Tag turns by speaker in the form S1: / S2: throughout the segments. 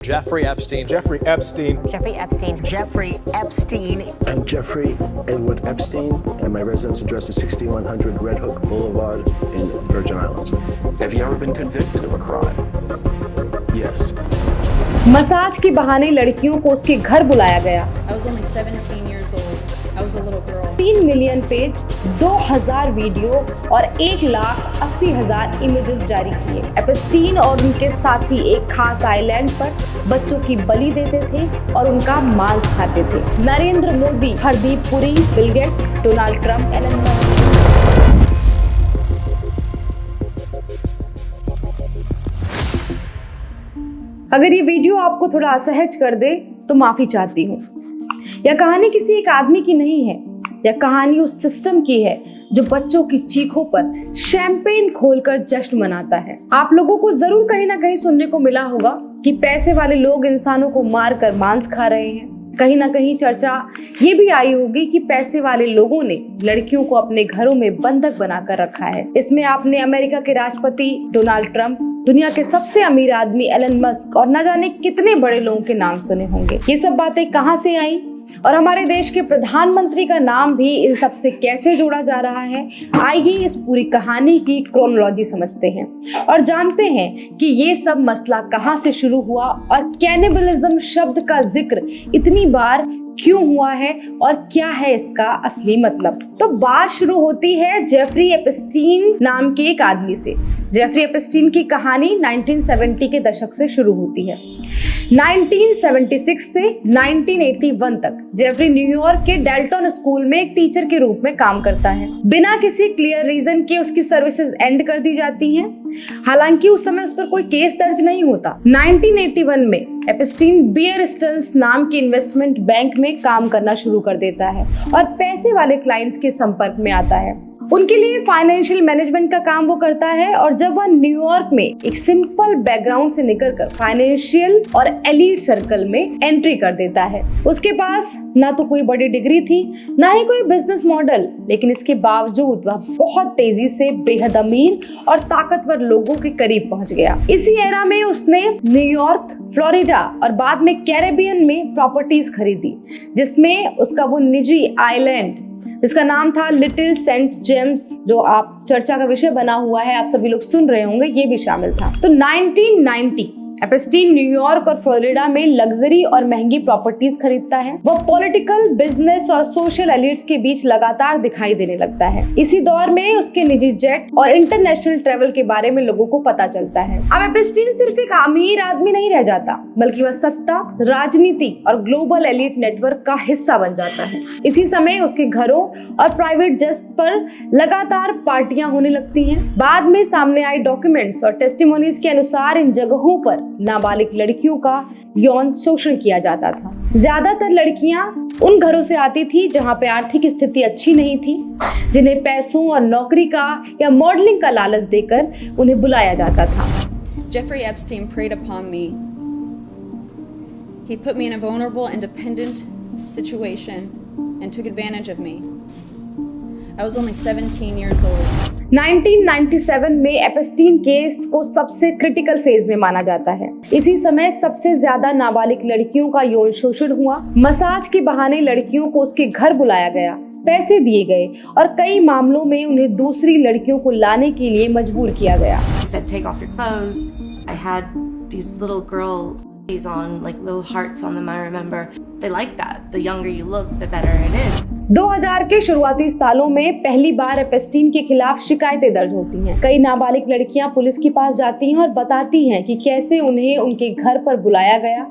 S1: Jeffrey Epstein.
S2: Jeffrey Epstein.
S3: Jeffrey Epstein.
S4: Jeffrey Epstein.
S5: I'm Jeffrey Edward Epstein, and my residence address is 6100 Red Hook Boulevard in Virgin Islands.
S6: Have you ever been convicted of a crime?
S5: Yes.
S7: Massage के बहाने लड़कियों को उसके घर बुलाया गया।
S8: I was only 17 years old. I was a little girl.
S7: 3 million page, 2000 video और 1,80,000 images जारी किए। एप्स्टीन और उनके साथी एक खास आइलैंड पर बच्चों की बलि देते थे और उनका मांस खाते थे। Narendra Modi, Hardeep Puri, Bill Gates, Donald Trump, Elon Musk. अगर ये वीडियो आपको थोड़ा असहज कर दे तो माफी चाहती हूँ। यह कहानी किसी एक आदमी की नहीं है, यह कहानी उस सिस्टम की है जो बच्चों की चीखों पर शैंपेन खोलकर जश्न मनाता है। आप लोगों को जरूर कहीं ना कहीं सुनने को मिला होगा कि पैसे वाले लोग इंसानों को मारकर मांस खा रहे हैं। कहीं ना कहीं चर्चा ये भी आई होगी कि पैसे वाले लोगों ने लड़कियों को अपने घरों में बंधक बनाकर रखा है। इसमें आपने अमेरिका के राष्ट्रपति डोनाल्ड ट्रंप, दुनिया के सबसे अमीर आदमी एलन मस्क और न जाने कितने बड़े लोगों के नाम सुने होंगे। ये सब बातें कहां से आई और हमारे देश के प्रधानमंत्री का नाम भी इन सब से कैसे जोड़ा जा रहा है, आइए इस पूरी कहानी की क्रोनोलॉजी समझते हैं और जानते हैं कि ये सब मसला कहां से शुरू हुआ और कैनिबलिज्म शब्द का जिक्र इतनी बार क्यों हुआ है और क्या है इसका असली मतलब। तो बात शुरू होती है जेफरी एप्स्टीन नाम के एक आदमी से। जेफरी एप्स्टीन की कहानी 1970 के दशक से शुरू होती है। 1976 से 1981 तक जेफरी न्यूयॉर्क के डेल्टन स्कूल में एक टीचर के रूप में काम करता है। बिना किसी क्लियर रीजन के उसकी सर्विसेज एंड कर दी जाती हैं। हालांकि उस समय उस पर कोई केस दर्ज नहीं होता। 1981 में एप्स्टीन बियर स्टल्स नाम के इन्वेस्टमेंट बैंक में काम करना शुरू कर देता है और पैसे वाले क्लाइंट्स के संपर्क में आता है। उनके लिए फाइनेंशियल मैनेजमेंट का काम वो करता है और जब वह न्यूयॉर्क में एक सिंपल बैकग्राउंड से निकलकर फाइनेंशियल और एलीट सर्कल में एंट्री कर देता है। उसके पास ना तो कोई बड़ी डिग्री थी, ना ही कोई बिजनेस मॉडल, लेकिन इसके बावजूद वह बहुत तेजी से बेहद अमीर और ताकतवर लोगों के करीब पहुंच गया। इसी एरा में उसने न्यूयॉर्क, फ्लोरिडा और बाद में कैरेबियन में प्रॉपर्टीज खरीदी, जिसमें उसका वो निजी आइलैंड जिसका नाम था लिटिल सेंट जेम्स, जो आप चर्चा का विषय बना हुआ है, आप सभी लोग सुन रहे होंगे, ये भी शामिल था। तो 1990 एप्स्टीन न्यूयॉर्क और फ्लोरिडा में लग्जरी और महंगी प्रॉपर्टीज खरीदता है। वह पॉलिटिकल, बिजनेस और सोशल एलिट्स के बीच लगातार दिखाई देने लगता है। इसी दौर में उसके निजी जेट और इंटरनेशनल ट्रेवल के बारे में लोगों को पता चलता है। अब एप्स्टीन सिर्फ एक अमीर आदमी नहीं रह जाता, बल्कि वह सत्ता, राजनीति और ग्लोबल एलिट नेटवर्क का हिस्सा बन जाता है। इसी समय उसके घरों और प्राइवेट जेट्स पर लगातार पार्टियां होने लगती हैं। बाद में सामने आई डॉक्यूमेंट्स और टेस्टिमोनीज के अनुसार इन जगहों पर नाबालिग लड़कियों का यौन शोषण किया जाता था। ज्यादातर लड़कियां उन घरों से आती थी जहां पे आर्थिक स्थिति अच्छी नहीं थी, जिन्हें पैसों और नौकरी का या मॉडलिंग का लालच देकर उन्हें बुलाया जाता था।
S8: Jeffrey Epstein preyed upon me. He put me in a vulnerable and dependent situation and took advantage of me. I was only 17 years old.
S7: 1997 में एप्स्टीन केस को सबसे क्रिटिकल फेज में माना जाता है। इसी समय सबसे ज्यादा नाबालिग लड़कियों का यौन शोषण हुआ। मसाज के बहाने लड़कियों को उसके घर बुलाया गया, पैसे दिए गए और कई मामलों में उन्हें दूसरी लड़कियों को लाने के लिए मजबूर किया गया।
S4: He said, "Take off your clothes." I had these little girls on, like little hearts on them. I remember they like that. The younger you look, the better it is.
S7: 2000 के शुरुआती सालों में पहली बार एप्स्टीन के खिलाफ शिकायतें दर्ज होती हैं। कई नाबालिग लड़कियां पुलिस के पास जाती हैं और बताती हैं कि कैसे उन्हें उनके घर पर बुलाया गया,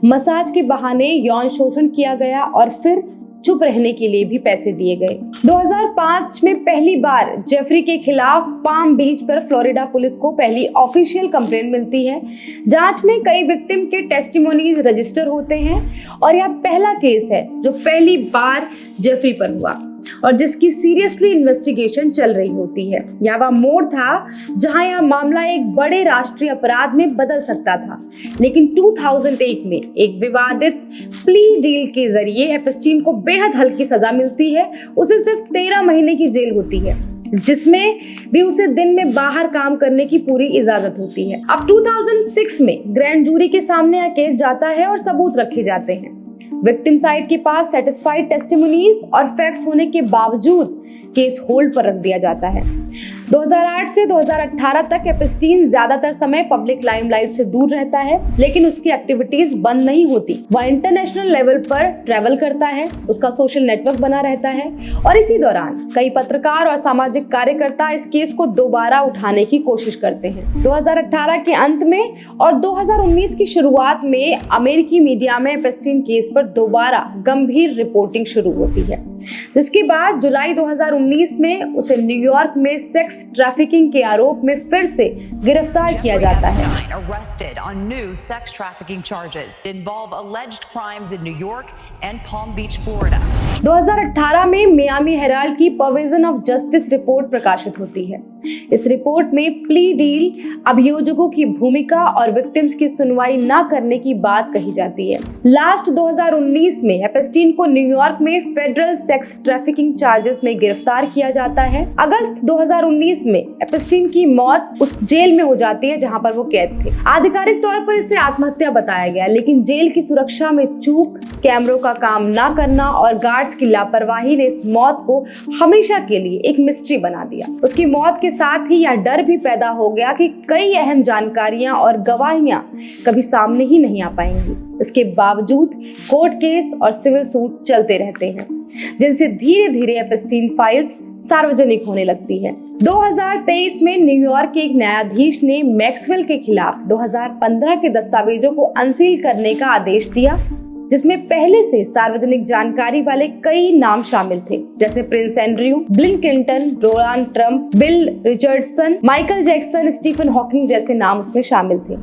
S7: मसाज के बहाने यौन शोषण किया गया और फिर चुप रहने के लिए भी पैसे दिए गए। 2005 में पहली बार जेफरी के खिलाफ पाम बीच पर फ्लोरिडा पुलिस को पहली ऑफिशियल कंप्लेंट मिलती है। जांच में कई विक्टिम के टेस्टिमोनीज रजिस्टर होते हैं और यह पहला केस है जो पहली बार जेफरी पर हुआ और जिसकी सीरियसली इन्वेस्टिगेशन चल रही होती है। यह वह मोड़ था जहां यह मामला एक बड़े राष्ट्रीय अपराध में बदल सकता था, लेकिन 2001 में एक विवादित प्ली डील के जरिए एप्स्टीन को बेहद हल्की सजा मिलती है। उसे सिर्फ 13 महीने की जेल होती है। जिसमें भी उसे दिन में बाहर काम करने की पूरी इजाजत होती है। अब 2006 में ग्रैंड जूरी के सामने यह केस जाता है और सबूत रखे जाते हैं। विक्टिम साइड के पास सेटिस्फाइड टेस्टिमोनीज और फैक्ट्स होने के बावजूद केस होल्ड पर रख दिया जाता है। 2008 से 2018 तक एपस्टीन ज्यादातर समय पब्लिक लाइमलाइट से दूर रहता है, लेकिन उसकी एक्टिविटीज बंद नहीं होती। वह इंटरनेशनल लेवल पर ट्रैवल करता है, उसका सोशल नेटवर्क बना रहता है और इसी दौरान कई पत्रकार और सामाजिक कार्यकर्ता इस केस को दोबारा उठाने की कोशिश करते हैं। 2018 के अंत में और 2019 की शुरुआत में अमेरिकी मीडिया में एपस्टीन केस पर दोबारा गंभीर रिपोर्टिंग शुरू होती है, जिसके बाद जुलाई 2019 में उसे न्यूयॉर्क में सेक्स ट्रैफिकिंग के आरोप में फिर से गिरफ्तार किया जाता है।
S1: Arrested on new sex trafficking charges involve alleged crimes in New York and Palm Beach, Florida.
S7: 2018 में मियामी हेराल्ड की प्रोविजन ऑफ जस्टिस रिपोर्ट प्रकाशित होती है। इस रिपोर्ट में प्ली डील, अभियोजकों की भूमिका और विक्टिम्स की सुनवाई न करने की बात कही जाती है। लास्ट 2019 में एपस्टीन को न्यूयॉर्क में फेडरल सेक्स ट्रैफिकिंग चार्जेस में गिरफ्तार किया जाता है। अगस्त 2019 में एपस्टीन की मौत उस जेल में हो जाती है जहां पर वो कैद थे। आधिकारिक तौर पर इसे आत्महत्या बताया गया, लेकिन जेल की सुरक्षा में चूक, कैमरों का काम ना करना और गार्ड्स की लापरवाही ने इस मौत को हमेशा के लिए एक मिस्ट्री बना दिया। उसकी मौत के साथ ही यह डर भी पैदा हो गया कि कई अहम जानकारियां और गवाहियां कभी सामने ही नहीं आ पाएंगी। इसके बावजूद कोर्ट केस और सिविल सूट चलते रहते हैं, जिनसे धीरे धीरे एपस्टीन फाइल्स सार्वजनिक होने लगती है। 2023 में न्यूयॉर्क के एक न्यायाधीश ने मैक्सवेल के खिलाफ 2015 के दस्तावेजों को अनसील करने का आदेश दिया, जिसमें पहले से सार्वजनिक जानकारी वाले कई नाम शामिल थे, जैसे Prince Andrew, Bill Clinton, Donald Trump, Bill Richardson, Michael Jackson, Stephen Hawking जैसे नाम उसमें शामिल थे।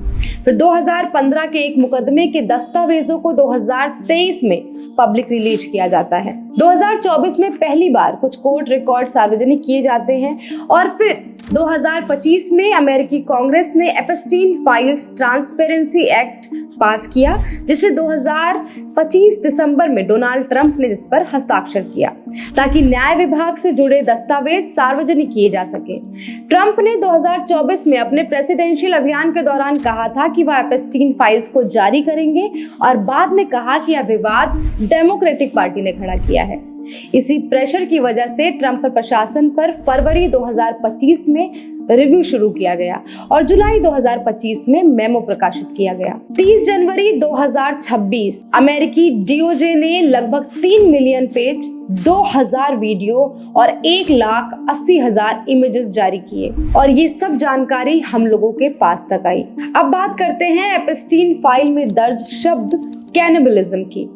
S7: फिर 2015 के एक मुकदमे के दस्तावेजों को 2023 में पब्लिक रिलीज किया जाता है। 2024 में पहली बार कुछ कोर्ट रिकॉर्ड सार्वजनिक किए जाते हैं और फिर 2025 में अमेरिकी कांग्रेस ने एपस्टीन फाइल्स ट्रांसपेरेंसी एक्ट पास किया, जिसे 2025 दिसंबर में डोनाल्ड ट्रंप ने जिस पर हस्ताक्षर किया, ताकि न्याय विभाग से जुड़े दस्तावेज सार्वजनिक किए जा सके। ट्रंप ने 2024 में अपने प्रेसिडेंशियल अभियान के दौरान कहा था कि वह एपस्टीन फाइल्स को जारी करेंगे और बाद में कहा कि यह विवाद डेमोक्रेटिक पार्टी ने खड़ा किया है। इसी प्रेशर की वजह से ट्रंप प्रशासन पर फरवरी 2025 में रिव्यू शुरू किया गया और जुलाई 2025 में मेमो प्रकाशित किया गया। 30 जनवरी 2026 अमेरिकी डीओजे ने लगभग 3 मिलियन पेज, 2000 वीडियो और 1,80,000 इमेजेस जारी किए और ये सब जानकारी हम लोगों के पास तक आई। अब बात करते हैं एपस्टीन फाइल में दर्ज शब्द कैनिबलिज्म की।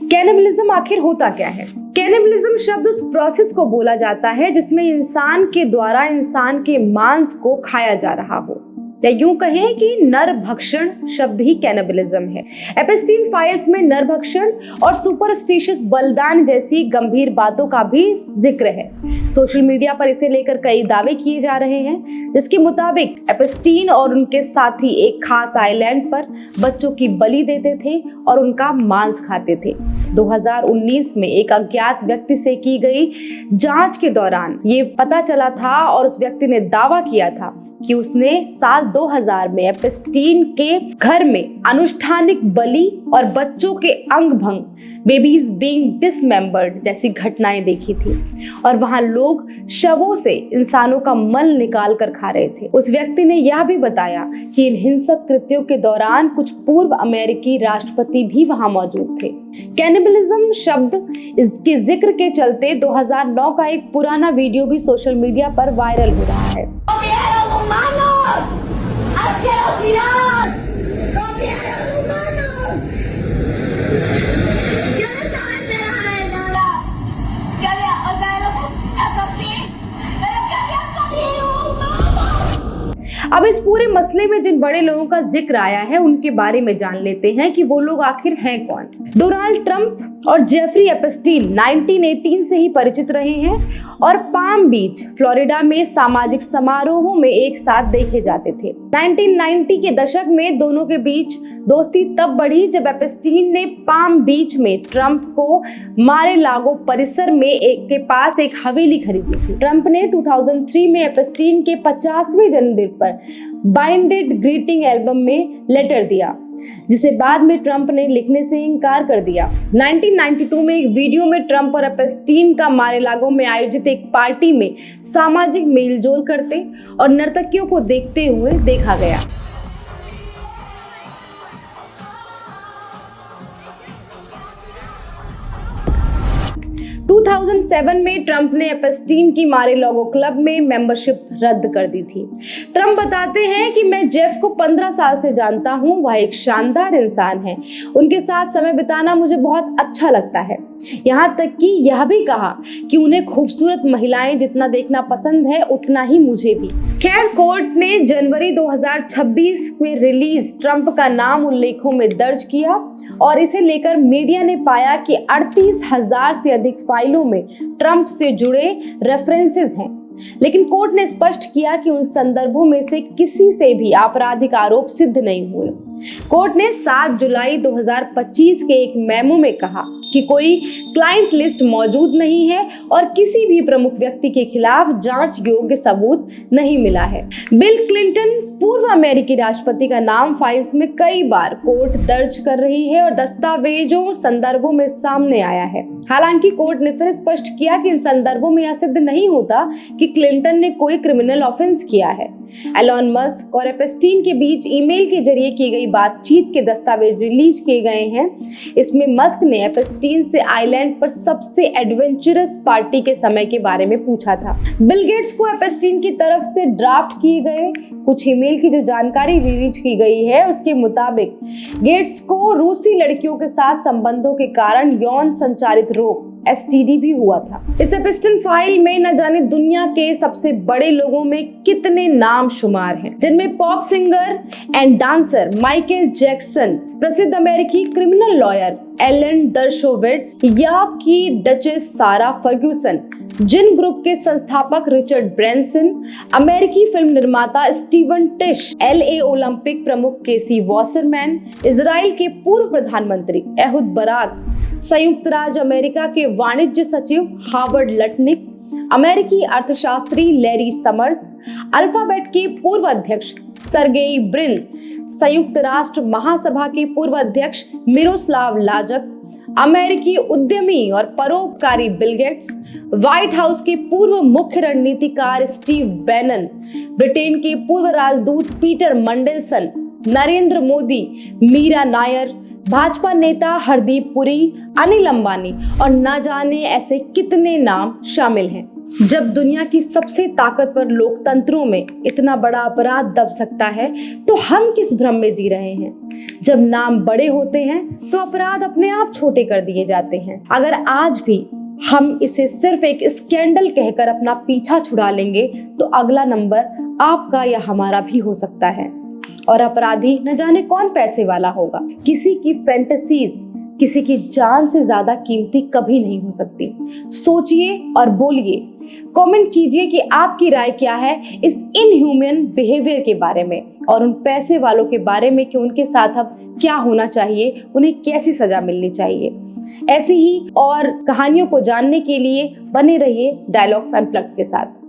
S7: कैनिबलिज्म आखिर होता क्या है? कैनिबलिज्म शब्द उस प्रोसेस को बोला जाता है जिसमें इंसान के द्वारा इंसान के मांस को खाया जा रहा हो, या यूं कहें कि नरभक्षण शब्द ही कैनिबलिज्म है। एपस्टीन फाइल्स में नरभक्षण और सुपरस्टिशियस बलिदान जैसी गंभीर बातों का भी जिक्र है। सोशल मीडिया पर इसे लेकर कई दावे किए जा रहे हैं, जिसके मुताबिक एपस्टीन और उनके साथी एक खास आइलैंड पर बच्चों की बलि देते थे और उनका मांस खाते थे। 2019 में एक अज्ञात व्यक्ति से की गई जांच के दौरान ये पता चला था और उस व्यक्ति ने दावा किया था कि उसने साल 2000 में एपस्टीन के घर में अनुष्ठानिक बलि और बच्चों के अंग भंग, बेबीज बीइंग डिसमेंबर्ड जैसी घटनाएं देखी थी और वहां लोग शवों से इंसानों का मल निकाल कर खा रहे थे। उस व्यक्ति ने यह भी बताया कि इन हिंसक कृत्यों के दौरान कुछ पूर्व अमेरिकी राष्ट्रपति भी वहां मौजूद थे। कैनिबलिज्म शब्द इसके जिक्र के चलते 2009 का एक पुराना वीडियो भी सोशल मीडिया पर वायरल हो रहा है। अब इस पूरे मसले में जिन बड़े लोगों का जिक्र आया है उनके बारे में जान लेते हैं कि वो लोग आखिर हैं कौन। डोनाल्ड ट्रंप और जेफरी एपस्टीन 1918 से ही परिचित रहे हैं और पाम बीच, फ्लोरिडा में सामाजिक समारोहों में एक साथ देखे जाते थे। 1990 के दशक में दोनों के बीच दोस्ती तब बढ़ी जब एप्स्टीन ने पाम बीच में ट्रंप को मारे लागो परिसर में के पास एक हवेली खरीदी थी। ट्रंप ने 2003 में एप्स्टीन के 50वें जन्मदिन पर बाइंडेड ग्रीटिंग एल्बम में लेटर दिया, जिसे बाद में ट्रंप ने लिखने से इनकार कर दिया। 1992 में एक वीडियो में ट्रंप और एप्स्टीन का मारे-लागो में आयोजित एक पार्टी में सामाजिक मेलजोल करते और नर्तकियों को देखते हुए देखा गया। – 2007 में ट्रंप ने एप्स्टीन की मारे-लागो क्लब में मेंबरशिप रद्द कर दी थी। ट्रंप बताते हैं कि मैं जेफ को 15 साल से जानता हूं, वह एक शानदार इंसान है, उनके साथ समय बिताना मुझे बहुत अच्छा लगता है। यहाँ तक कि यह भी कहा कि उन्हें खूबसूरत महिलाएं जितना देखना पसंद है उतना ही मुझे भी। खैर, कोर्ट ने जनवरी 2026 में रिलीज ट्रंप का नाम उल्लेखों में दर्ज किया और इसे लेकर मीडिया ने पाया कि 38,000 से अधिक फाइलों में ट्रंप से जुड़े रेफरेंसेस हैं, लेकिन कोर्ट ने स्पष्ट किया कि उन संदर्भों में से किसी से भी आपराधिक आरोप सिद्ध नहीं हुए। कोर्ट ने 7 जुलाई 2025 के एक मेमो में कहा कि कोई क्लाइंट लिस्ट मौजूद नहीं है और किसी भी प्रमुख व्यक्ति के खिलाफ जांच योग्य सबूत नहीं मिला है। बिल क्लिंटन पूर्व अमेरिकी राष्ट्रपति का नाम फाइल्स में कई बार कोर्ट दर्ज कर रही है और दस्तावेजों संदर्भों में सामने आया है। हालांकि कोर्ट ने फिर स्पष्ट किया कि इन संदर्भों में यह सिद्ध नहीं होता कि क्लिंटन ने कोई क्रिमिनल ऑफेंस किया है। एलन मस्क और एप्स्टीन के बीच ईमेल के जरिए की गई बातचीत के दस्तावेज रिलीज किए गए हैं। इसमें मस्क ने एप्स्टीन से आइलैंड पर सबसे एडवेंचरस पार्टी के समय के बारे में पूछा था। बिल गेट्स को एप्स्टीन की तरफ से ड्राफ्ट किए गए कुछ ईमेल की जो जानकारी रिलीज की गई है, उसके मुताबिक गेट्स को रूसी लड़कियों के साथ संबंधों के कारण यौन संचारित रोग STD भी हुआ था। इस एप्स्टीन फाइल में न जाने दुनिया के सबसे बड़े लोगों में कितने नाम शुमार हैं, जिनमें pop singer and dancer Michael Jackson, प्रसिद्ध अमेरिकी क्रिमिनल लॉयर एलन डर्शोविट्ज या की डचेस सारा फर्ग्यूसन, जिन ग्रुप के संस्थापक रिचर्ड ब्रैंसन, अमेरिकी फिल्म निर्माता स्टीवन टिश, LA ओलंपिक प्रमुख केसी वॉसरमैन, इजराइल के पूर्व प्रधानमंत्री एहुद बराक, संयुक्त राज्य अमेरिका के वाणिज्य सचिव हार्वर्ड लटनिक, अमेरिकी अर्थशास्त्री लैरी समर्स, अल्फाबेट के पूर्व अध्यक्ष सर्गेई ब्रिन, संयुक्त राष्ट्र महासभा के पूर्व अध्यक्ष मिरोस्लाव लाजक, अमेरिकी उद्यमी और परोपकारी बिल गेट्स, व्हाइट हाउस के पूर्व मुख्य रणनीतिकार स्टीव बैनन, ब्रिटेन के पूर्व राजदूत पीटर मंडेलसन, नरेंद्र मोदी, मीरा नायर, भाजपा नेता हरदीप पुरी, अनिल अंबानी और न जाने ऐसे कितने नाम शामिल हैं। जब दुनिया की सबसे ताकतवर लोकतंत्रों में इतना बड़ा अपराध दब सकता है, तो हम किस भ्रम में जी रहे हैं? जब नाम बड़े होते हैं तो अपराध अपने आप छोटे कर दिए जाते हैं। अगर आज भी हम इसे सिर्फ एक स्कैंडल कहकर अपना पीछा छुड़ा लेंगे, तो अगला नंबर आपका या हमारा भी हो सकता है और अपराधी न जाने कौन पैसे वाला होगा। किसी की फैंटेसीज किसी की जान से ज्यादा कीमती कभी नहीं हो सकती। सोचिए और बोलिए, कमेंट कीजिए कि आपकी राय क्या है इस इनह्यूमन बिहेवियर के बारे में और उन पैसे वालों के बारे में कि उनके साथ अब क्या होना चाहिए, उन्हें कैसी सजा मिलनी चाहिए। ऐसी ही और कहानियों को जानने के लिए बने रहिए डायलॉग्स अनप्लग्ड के साथ।